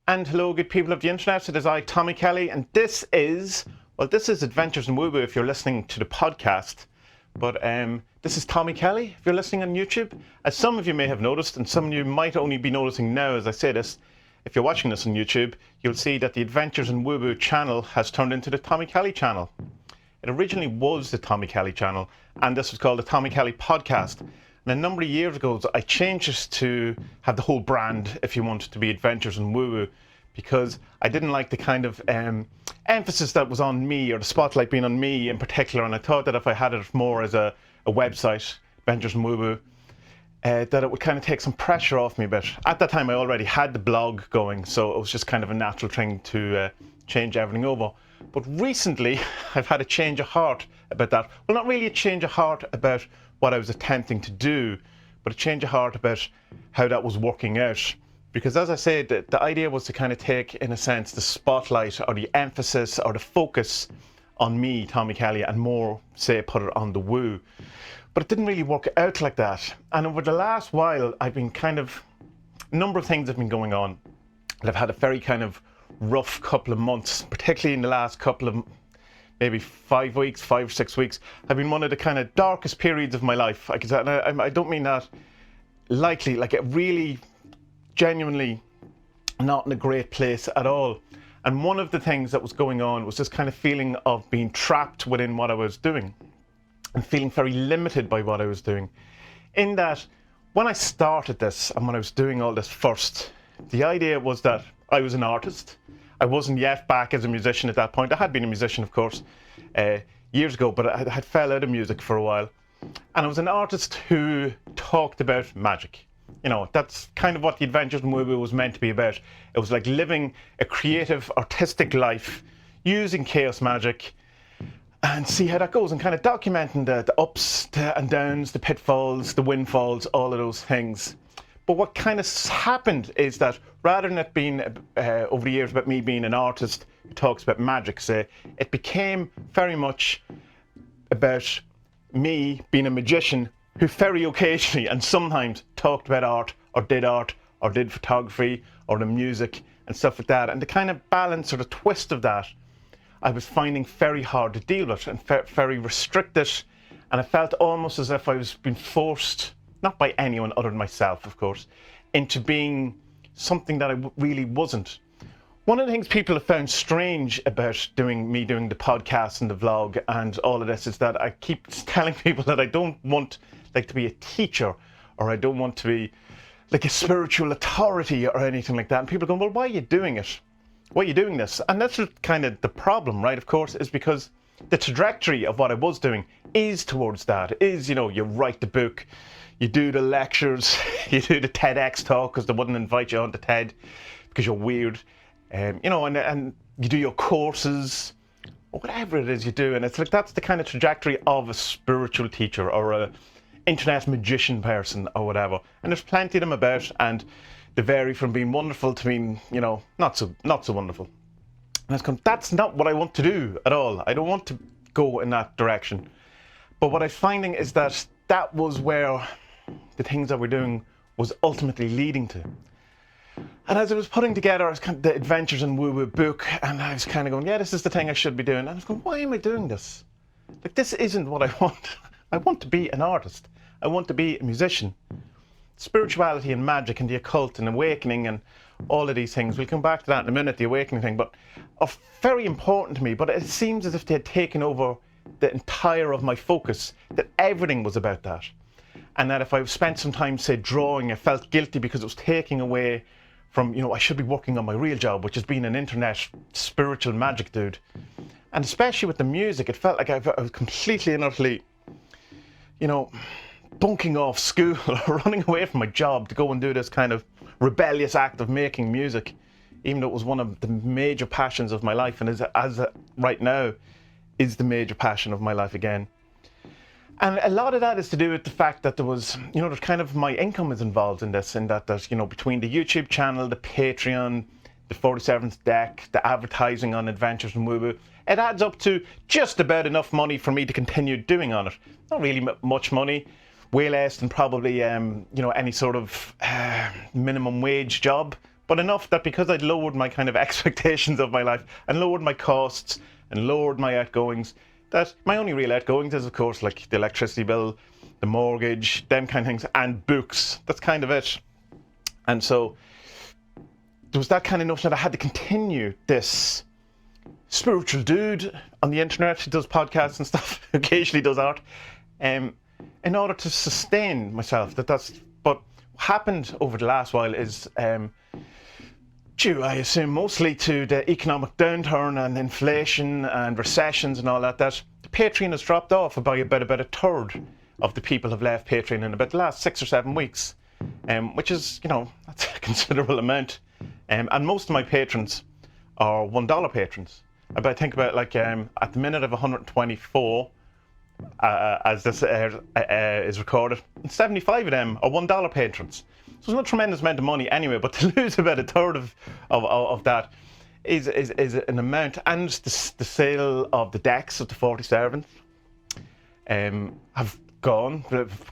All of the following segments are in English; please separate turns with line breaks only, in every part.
And hello, good people of the internet. It is I, Tommy Kelly, and this is Adventures in Woo Woo if you're listening to the podcast. But this is Tommy Kelly if you're listening on YouTube. As some of you may have noticed, and some of you might only be noticing now as I say this, if you're watching this on YouTube, you'll see that the Adventures in Woo Woo channel has turned into the Tommy Kelly channel. It originally was the Tommy Kelly channel, and this was called the Tommy Kelly podcast. And a number of years ago, I changed this to have the whole brand, if you want, to be Adventures in Woo Woo, because I didn't like the kind of emphasis that was on me, or the spotlight being on me in particular. And I thought that if I had it more as a website, Adventures in Woo Woo, that it would kind of take some pressure off me a bit. At that time, I already had the blog going, so it was just kind of a natural thing to change everything over. But recently, I've had a change of heart about that. Well, not really a change of heart about what I was attempting to do, but a change of heart about how that was working out. Because as I said, the idea was to kind of take, in a sense, the spotlight or the emphasis or the focus on me, Tommy Kelly, and more, say, put it on the woo. But it didn't really work out like that. And over the last while, I've been a number of things have been going on. And I've had a very kind of rough couple of months, particularly in the last couple of maybe 5 or 6 weeks, have been one of the kind of darkest periods of my life. I don't mean that lightly, like it really, genuinely not in a great place at all. And one of the things that was going on was this kind of feeling of being trapped within what I was doing and feeling very limited by what I was doing. In that, when I started this and when I was doing all this first, the idea was that I was an artist. I wasn't yet back as a musician at that point. I had been a musician, of course, years ago, but I had fell out of music for a while. And I was an artist who talked about magic. You know, that's kind of what the Adventures in Woo Woo was meant to be about. It was like living a creative, artistic life, using chaos magic, and see how that goes, and kind of documenting the ups and downs, the pitfalls, the windfalls, all of those things. But what kind of happened is that rather than it being over the years about me being an artist who talks about magic, say, it became very much about me being a magician who very occasionally and sometimes talked about art or did photography or the music and stuff like that. And the kind of balance or the twist of that I was finding very hard to deal with and very restricted. And I felt almost as if I was being forced, not by anyone other than myself, of course, into being something that I really wasn't. One of the things people have found strange about doing the podcast and the vlog and all of this is that I keep telling people that I don't want to be a teacher, or I don't want to be like a spiritual authority or anything like that. And people go, well, why are you doing it? Why are you doing this? And that's kind of the problem, right? Of course, is because the trajectory of what I was doing is towards that. Is, you know, you write the book, you do the lectures, you do the TEDx talk because they wouldn't invite you on to TED because you're weird, you know, and you do your courses, or whatever it is you do. And it's like that's the kind of trajectory of a spiritual teacher or a internet magician person or whatever. And there's plenty of them about, and they vary from being wonderful to being, you know, not so wonderful. And that's not what I want to do at all. I don't want to go in that direction. But what I'm finding is that that was where the things that we're doing was ultimately leading to. And as I was putting together the Adventures in Woo Woo book, and I was kind of going, yeah, this is the thing I should be doing. And I was going, why am I doing this? Like, this isn't what I want. I want to be an artist. I want to be a musician. Spirituality and magic and the occult and awakening and all of these things, we'll come back to that in a minute, the awakening thing, but are very important to me. But it seems as if they had taken over the entire of my focus, that everything was about that. And that if I spent some time, say, drawing, I felt guilty because it was taking away from, you know, I should be working on my real job, which is being an internet spiritual magic dude. And especially with the music, it felt like I was completely and utterly, you know, bunking off school or running away from my job to go and do this kind of rebellious act of making music, even though it was one of the major passions of my life, and as right now is the major passion of my life again. And a lot of that is to do with the fact that there was, you know, there's kind of my income is involved in this, in that there's, you know, between the YouTube channel, the Patreon, the 47th deck, the advertising on Adventures in Woo Woo, it adds up to just about enough money for me to continue doing on it. Not really much money, way less than probably, you know, any sort of minimum wage job, but enough that because I'd lowered my kind of expectations of my life and lowered my costs and lowered my outgoings, that my only real outgoings is, of course, like the electricity bill, the mortgage, them kind of things, and books. That's kind of it. And so there was that kind of notion that I had to continue this spiritual dude on the internet who does podcasts and stuff, occasionally does art, in order to sustain myself. But what happened over the last while is due, I assume, mostly to the economic downturn and inflation and recessions and all that, that Patreon has dropped off about a third of the people have left Patreon in about the last 6 or 7 weeks, which is, that's a considerable amount. And most of my patrons are $1 patrons. I think about at the minute of 124, as this is recorded, and 75 of them are $1 patrons. So it's not a tremendous amount of money anyway, but to lose about a third of that is an amount. And the sale of the decks of the 47th have gone,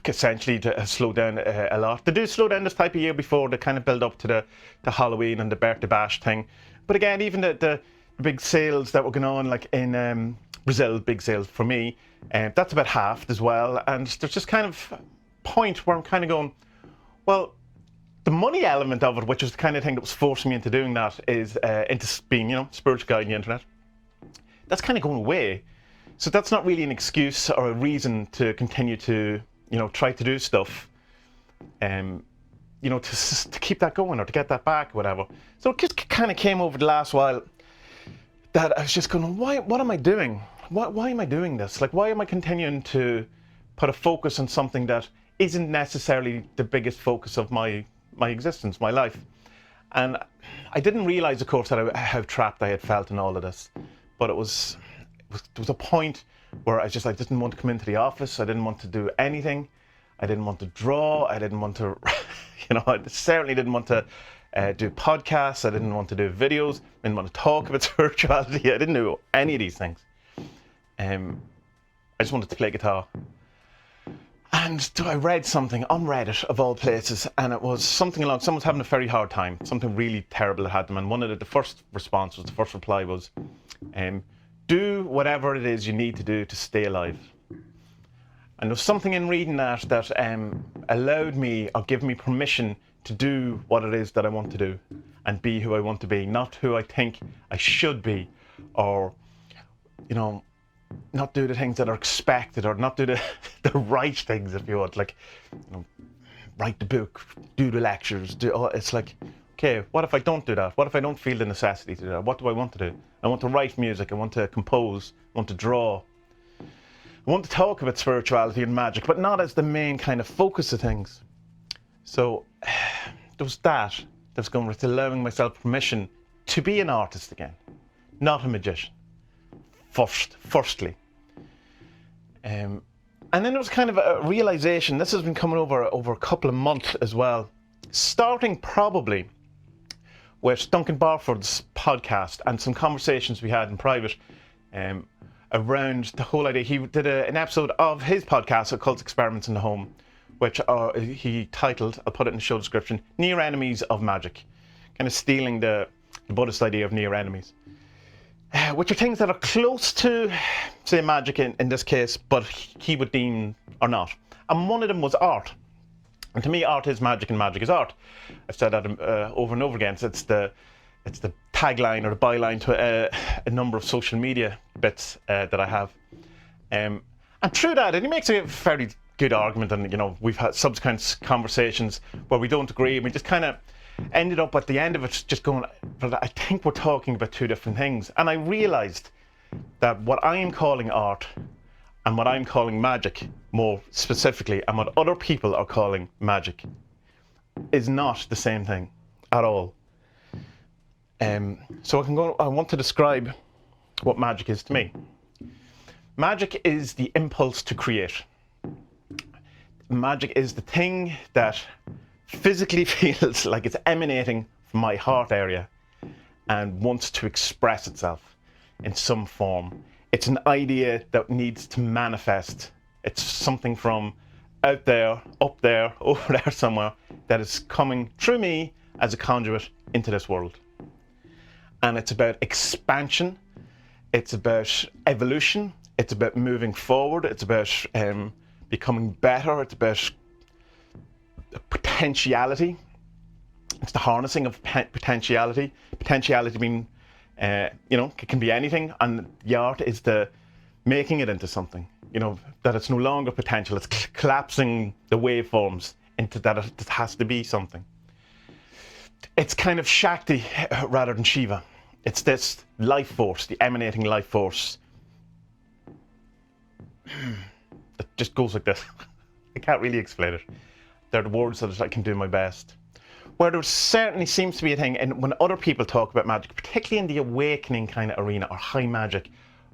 essentially to slow down a lot. They do slow down this type of year before they kind of build up to the Halloween and the birthday bash thing. But again, even the big sales that were going on, like in Brazil, big sales for me, that's about halved as well. And there's just kind of a point where I'm kind of going, well, the money element of it, which is the kind of thing that was forcing me into doing that, is into being, spiritual guide on the internet. That's kind of going away. So that's not really an excuse or a reason to continue to, try to do stuff, to keep that going or to get that back or whatever. So it just kind of came over the last while that I was just going, what am I doing? Why am I doing this? Like, why am I continuing to put a focus on something that isn't necessarily the biggest focus of my existence, my life? And I didn't realize, of course, how trapped I had felt in all of this. But there was a point where I didn't want to come into the office. I didn't want to do anything. I didn't want to draw. I didn't want to, I certainly didn't want to do podcasts. I didn't want to do videos. I didn't want to talk about spirituality. I didn't do any of these things. I just wanted to play guitar. And I read something on Reddit, of all places, and it was something along, someone's having a very hard time, something really terrible that had them, and the first reply was, do whatever it is you need to do to stay alive. And there was something in reading that allowed me, or gave me permission to do what it is that I want to do, and be who I want to be, not who I think I should be, or, not do the things that are expected, or not do the right things, if you want, like, write the book, do the lectures, it's like, okay, what if I don't do that? What if I don't feel the necessity to do that? What do I want to do? I want to write music, I want to compose, I want to draw. I want to talk about spirituality and magic, but not as the main kind of focus of things. So there was that was going with allowing myself permission to be an artist again, not a magician. Firstly. And then there was kind of a realization, this has been coming over a couple of months as well, starting probably with Duncan Barford's podcast and some conversations we had in private around the whole idea. He did an episode of his podcast, Occult Experiments in the Home, which he titled, I'll put it in the show description, Near Enemies of Magic, kind of stealing the Buddhist idea of near enemies. Which are things that are close to, say, magic in this case, but he would deem or not. And one of them was art. And to me, art is magic and magic is art. I've said that over and over again. So it's the tagline or the byline to a number of social media bits that I have. And through that, and he makes a very good argument, and we've had subsequent conversations where we don't agree, and we just kind of ended up at the end of it just going, but I think we're talking about two different things. And I realized that what I am calling art and what I'm calling magic, more specifically, and what other people are calling magic, is not the same thing at all. So I want to describe what magic is to me. Magic is the impulse to create. Magic is the thing that physically feels like it's emanating from my heart area and wants to express itself in some form. It's an idea that needs to manifest. It's something from out there, up there, over there somewhere, that is coming through me as a conduit into this world. And it's about expansion, it's about evolution, it's about moving forward, it's about becoming better, it's about potentiality. It's the harnessing of potentiality. Potentiality being, it can be anything, and the art is the making it into something. That it's no longer potential, it's collapsing the waveforms into that it has to be something. It's kind of Shakti rather than Shiva. It's this life force, the emanating life force. It just goes like this. I can't really explain it. They're the words that I can do my best. Where there certainly seems to be a thing, and when other people talk about magic, particularly in the awakening kind of arena, or high magic,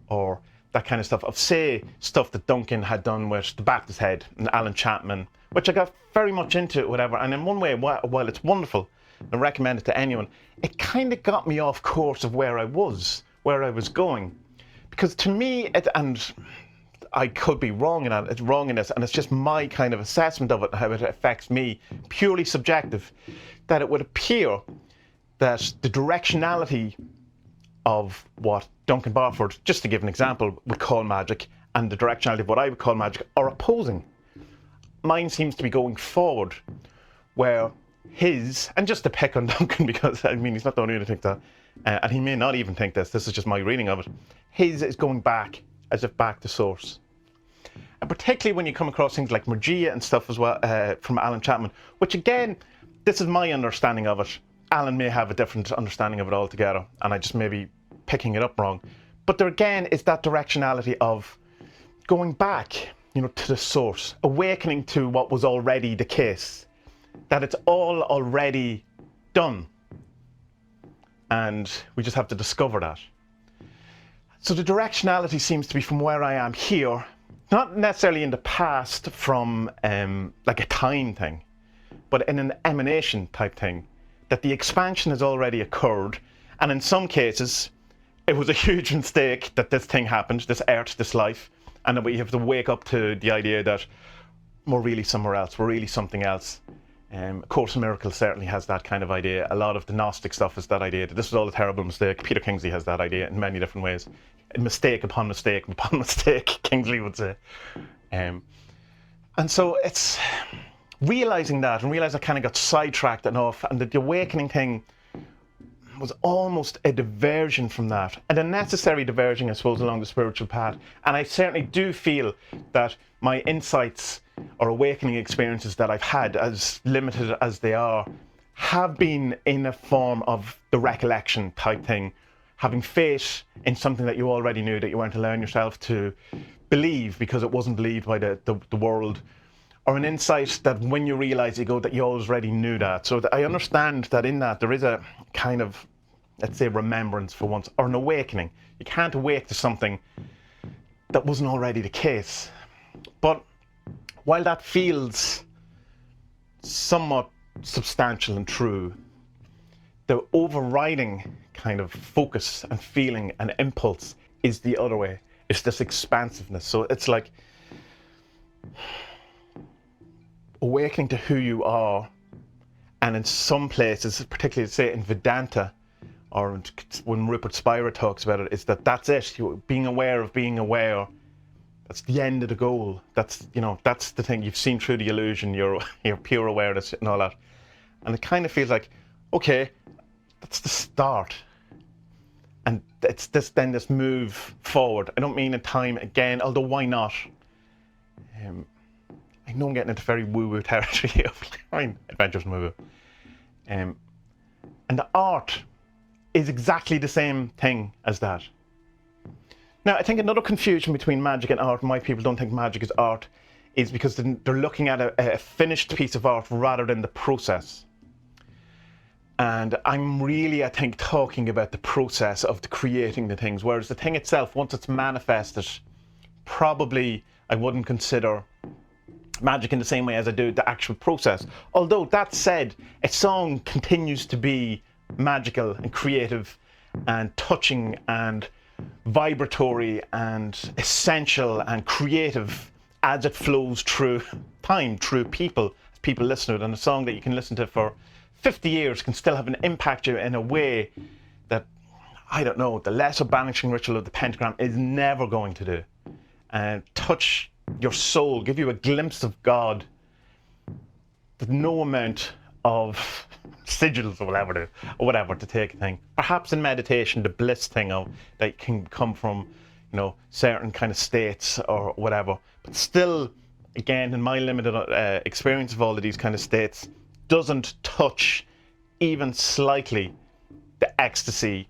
or that kind of stuff, of say stuff that Duncan had done with the Baptist Head and Alan Chapman, which I got very much into, whatever. And in one way, while it's wonderful, I recommend it to anyone, it kind of got me off course of where I was going. Because to me, and I could be wrong in that, it's wrong in this, and it's just my kind of assessment of it, how it affects me, purely subjective, that it would appear that the directionality of what Duncan Barford, just to give an example, would call magic, and the directionality of what I would call magic are opposing. Mine seems to be going forward, where his, and just to pick on Duncan, because he's not the only one to think that, and he may not even think this is just my reading of it, his is going back, as if back to source. And particularly when you come across things like Magick and stuff as well, from Alan Chapman, which again, this is my understanding of it. Alan may have a different understanding of it altogether, and I just may be picking it up wrong. But there again is that directionality of going back, to the source, awakening to what was already the case, that it's all already done. And we just have to discover that. So the directionality seems to be from where I am here, not necessarily in the past from like a time thing, but in an emanation type thing, that the expansion has already occurred, and in some cases it was a huge mistake that this thing happened, this earth, this life, and that we have to wake up to the idea that we're really somewhere else, we're really something else. A Course in Miracles certainly has that kind of idea. A lot of the Gnostic stuff is that idea that this was all a terrible mistake. Peter Kingsley has that idea in many different ways. Mistake upon mistake upon mistake, Kingsley would say. And so it's realising that, and realise I kind of got sidetracked enough, and that the awakening thing was almost a diversion from that, and a necessary diversion, I suppose, along the spiritual path. And I certainly do feel that my insights or awakening experiences that I've had, as limited as they are, have been in a form of the recollection type thing, having faith in something that you already knew, that you weren't allowing yourself to believe because it wasn't believed by the world, or an insight that when you realise that you already knew that. So I understand that in that there is a kind of, let's say, remembrance for once, or an awakening. You can't awake to something that wasn't already the case. But while that feels somewhat substantial and true, the overriding kind of focus and feeling and impulse is the other way. It's this expansiveness. So it's like awakening to who you are, and in some places, particularly say in Vedanta, or when Rupert Spira talks about it, is that's it. Being aware of being aware. That's the end of the goal. That's the thing. You've seen through the illusion. Your pure awareness and all that. And it kind of feels like, okay, that's the start. And it's this move forward. I don't mean in time again, although why not? I know I'm getting into very woo-woo territory of adventures and woo-woo. And the art is exactly the same thing as that. Now, I think another confusion between magic and art, and why people don't think magic is art, is because they're looking at a finished piece of art rather than the process. And I'm really, I think, talking about the process of creating the things, whereas the thing itself, once it's manifested, probably I wouldn't consider magic in the same way as I do the actual process. Although, that said, a song continues to be magical and creative and touching and vibratory and essential and creative as it flows through time, through people listen to it. And a song that you can listen to for 50 years can still have an impact you in a way that, I don't know, the lesser banishing ritual of the pentagram is never going to do. And touch your soul, give you a glimpse of God that no amount of sigils or whatever to take a thing. Perhaps in meditation, the bliss thing that can come from, certain kind of states or whatever. But still, again, in my limited experience of all of these kind of states, doesn't touch even slightly the ecstasy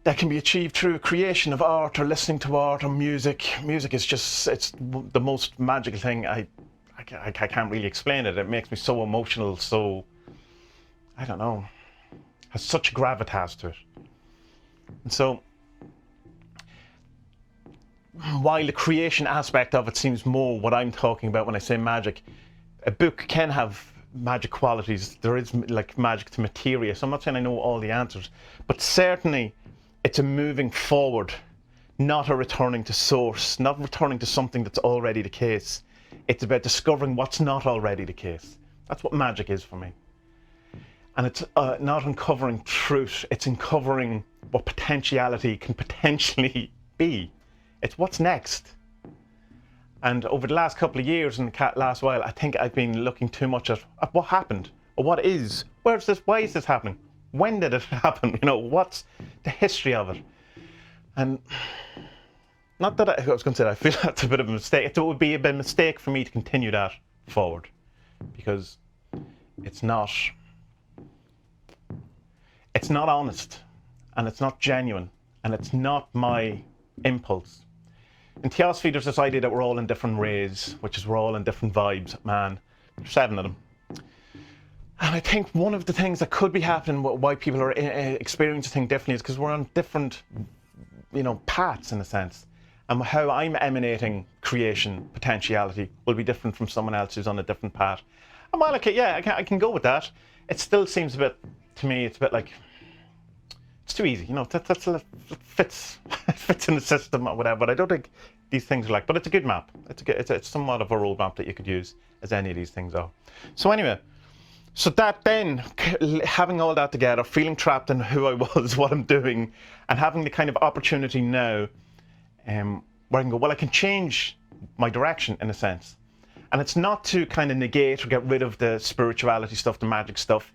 that can be achieved through creation of art or listening to art or music. Music is just, it's the most magical thing. I can't really explain it. It makes me so emotional, so, I don't know, has such gravitas to it. And so, while the creation aspect of it seems more what I'm talking about when I say magic, a book can have magic qualities. There is like magic to materia. So I'm not saying I know all the answers, but certainly it's a moving forward, not a returning to source, not returning to something that's already the case. It's about discovering what's not already the case. That's what magic is for me. And it's not uncovering truth, it's uncovering what potentiality can potentially be. It's what's next. And over the last couple of years and the last while, I think I've been looking too much at what happened, or what is, where's this, why is this happening? When did it happen? What's the history of it? And not that I was going to say, I feel that's a bit of a mistake. It would be a bit of a mistake for me to continue that forward, because it's not honest, and it's not genuine, and it's not my impulse. In Theosophy, there's this idea that we're all in different rays, which is we're all in different vibes, man. There's 7 of them. And I think one of the things that could be happening, why people are experiencing things differently, is because we're on different, paths in a sense. And how I'm emanating creation, potentiality, will be different from someone else who's on a different path. And while I can go with that, it still seems a bit, to me, it's a bit like, it's too easy, it fits in the system or whatever, but I don't think these things are like, but it's a good map. It's somewhat of a roadmap that you could use, as any of these things are. So anyway, so that then, having all that together, feeling trapped in who I was, what I'm doing, and having the kind of opportunity now, where I can go, well, I can change my direction in a sense. And it's not to kind of negate or get rid of the spirituality stuff, the magic stuff.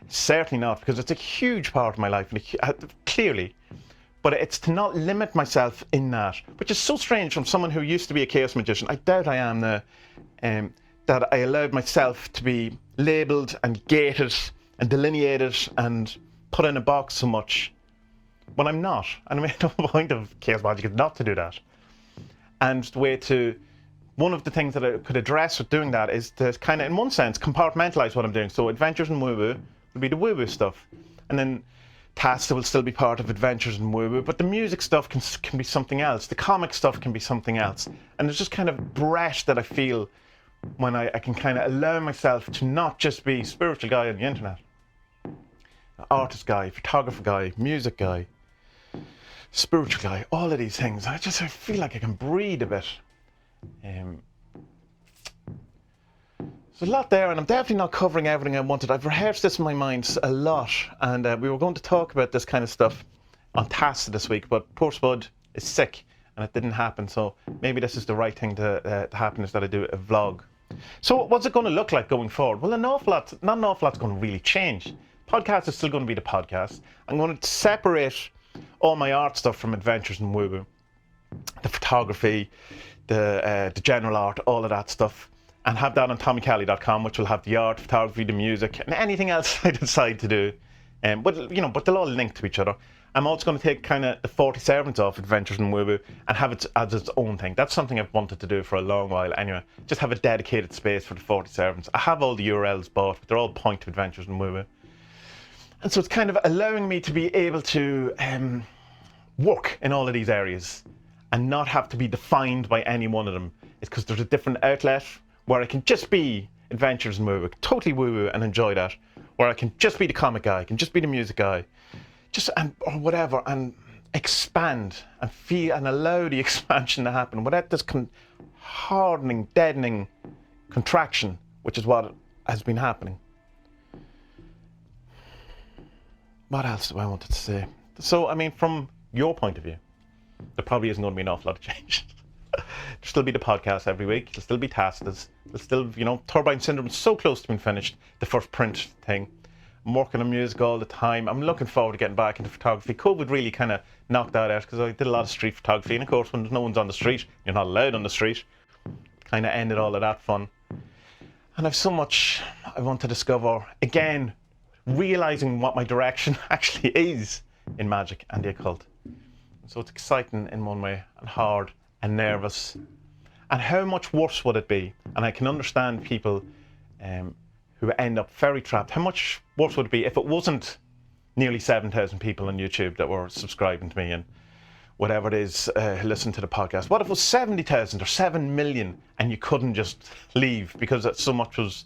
Certainly not, because it's a huge part of my life, clearly. But it's to not limit myself in that, which is so strange from someone who used to be a chaos magician. I doubt I am now, that I allowed myself to be labelled and gated and delineated and put in a box so much when I'm not. And I mean, the point of chaos magic is not to do that. And the way to, one of the things that I could address with doing that is to kind of, in one sense, compartmentalise what I'm doing. So Adventures in Woo-Woo will be the woo-woo stuff. And then Tasta will still be part of Adventures in Woo-Woo, but the music stuff can be something else. The comic stuff can be something else. And there's just kind of breadth that I feel when I can kind of allow myself to not just be spiritual guy on the internet. Artist guy, photographer guy, music guy, spiritual guy, all of these things. I feel like I can breathe a bit. There's a lot there, and I'm definitely not covering everything I wanted. I've rehearsed this in my mind a lot, and we were going to talk about this kind of stuff on Tasta this week, but poor Spud is sick, and it didn't happen, so maybe this is the right thing to happen, is that I do a vlog. So what's it going to look like going forward? Well, not an awful lot's going to really change. Podcast is still going to be the podcast. I'm going to separate all my art stuff from Adventures in Woo-Woo. The photography, the general art, all of that stuff, and have that on tommykelly.com, which will have the art, photography, the music, and anything else I decide to do. But they'll all link to each other. I'm also going to take kind of the 40 servants off Adventures in Woo-Woo and have it as its own thing. That's something I've wanted to do for a long while anyway. Just have a dedicated space for the 40 servants. I have all the URLs bought, but they're all point to Adventures in Woo-Woo. And so it's kind of allowing me to be able to work in all of these areas and not have to be defined by any one of them. It's because there's a different outlet where I can just be Adventures in Woo-Woo, totally woo-woo and enjoy that. Where I can just be the comic guy, I can just be the music guy, or whatever, and expand and feel and allow the expansion to happen without this hardening, deadening contraction, which is what has been happening. what else do I wanted to say? So, I mean, from your point of view, there probably isn't going to be an awful lot of change. There'll still be the podcast every week. There'll still be tasks. There'll still, Turbine Syndrome is so close to being finished. The first print thing. I'm working on music all the time. I'm looking forward to getting back into photography. COVID really kind of knocked that out because I did a lot of street photography. And of course, when no one's on the street, you're not allowed on the street. Kind of ended all of that fun. And I've so much I want to discover. Again, realizing what my direction actually is in magic and the occult. So it's exciting in one way and hard and nervous. And how much worse would it be? And I can understand people who end up very trapped. How much worse would it be if it wasn't nearly 7,000 people on YouTube that were subscribing to me and whatever it is, listen to the podcast? What if it was 70,000 or 7 million and you couldn't just leave because so much was,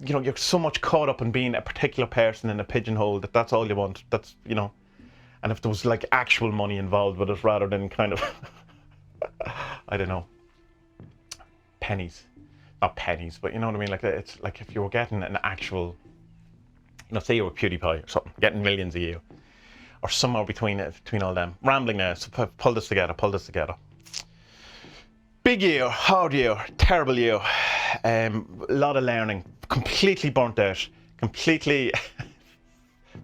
you're so much caught up in being a particular person in a pigeonhole that's all you want. That's, and if there was like actual money involved with it rather than kind of, I don't know, pennies. Not pennies, but you know what I mean? Like, it's like if you were getting an actual, say you were PewDiePie or something, getting millions a year, or somewhere between all them. Rambling now, so pull this together. Big year, hard year, terrible year, a lot of learning, completely burnt out, completely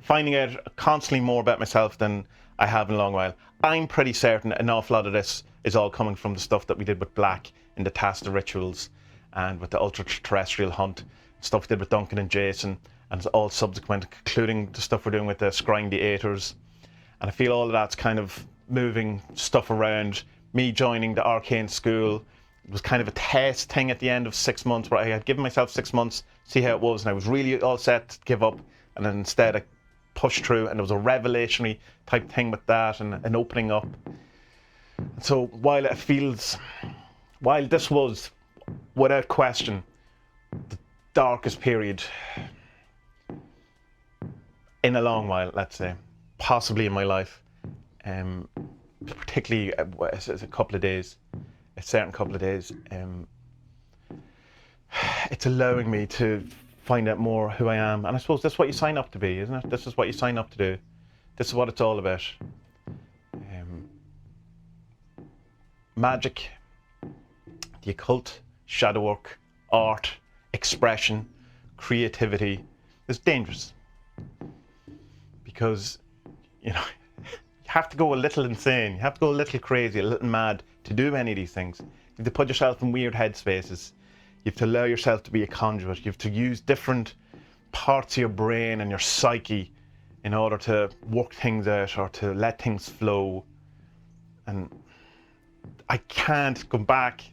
finding out constantly more about myself than I have in a long while. I'm pretty certain an awful lot of this is all coming from the stuff that we did with Black in the Task of Rituals and with the ultra-terrestrial hunt, stuff we did with Duncan and Jason, and it's all subsequent, including the stuff we're doing with the Scrying the Aeters. And I feel all of that's kind of moving stuff around. Me joining the Arcane School, it was kind of a test thing at the end of 6 months where I had given myself 6 months, see how it was, and I was really all set to give up, and then instead I pushed through, and there was a revelationary type thing with that and an opening up. And so while this was, without question, the darkest period in a long while, let's say, possibly in my life, particularly a certain couple of days, it's allowing me to find out more who I am. And I suppose that's what you sign up to be, isn't it? This is what you sign up to do. This is what it's all about. Magic, the occult, shadow work, art, expression, creativity is dangerous. Because, you have to go a little insane, you have to go a little crazy, a little mad to do any of these things. You have to put yourself in weird headspaces. You have to allow yourself to be a conduit. You have to use different parts of your brain and your psyche in order to work things out or to let things flow. And I can't go back.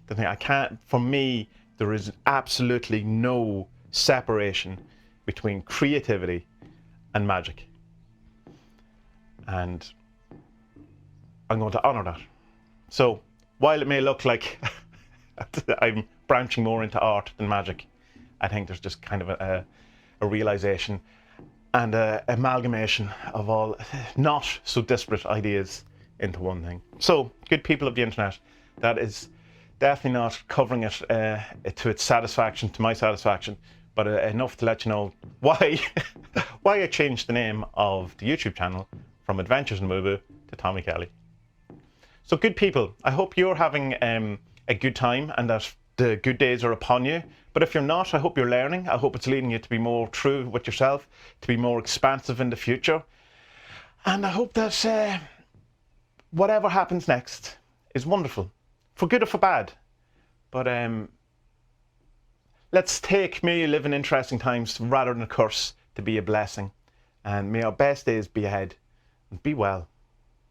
For me, there is absolutely no separation between creativity and magic. And I'm going to honour that. So while it may look like I'm branching more into art than magic, I think there's just kind of a realisation and an amalgamation of all not so disparate ideas into one thing. So, good people of the internet, that is definitely not covering it to its satisfaction, to my satisfaction, but enough to let you know why I changed the name of the YouTube channel from Adventures in Woo to Tommy Kelly. So good people, I hope you're having a good time and that the good days are upon you. But if you're not, I hope you're learning. I hope it's leading you to be more true with yourself, to be more expansive in the future. And I hope that whatever happens next is wonderful, for good or for bad. But let's may you live in interesting times rather than a curse, to be a blessing. And may our best days be ahead. And be well.